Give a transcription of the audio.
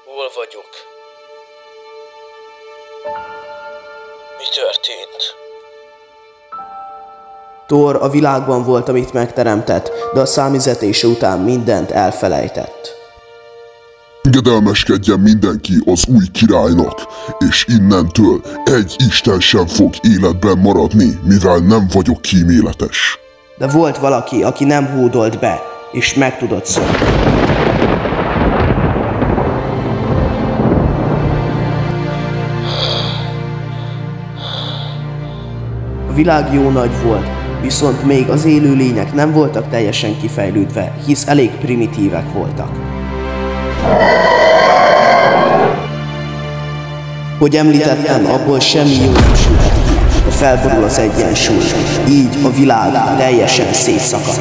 Hol vagyok? Mi történt? Thor a világban volt, amit megteremtett, de a számüzetése után mindent elfelejtett. Engedelmeskedjen mindenki az új királynak, és innentől egy isten sem fog életben maradni, mivel nem vagyok kíméletes. De volt valaki, aki nem hódolt be, és meg tudott szólni. A világ jó nagy volt, viszont még az élőlények nem voltak teljesen kifejlődve, hisz elég primitívek voltak. Hogy említettem, abból semmi jó nem sület, de felborul az egyensúly, így a világ teljesen szétszakad.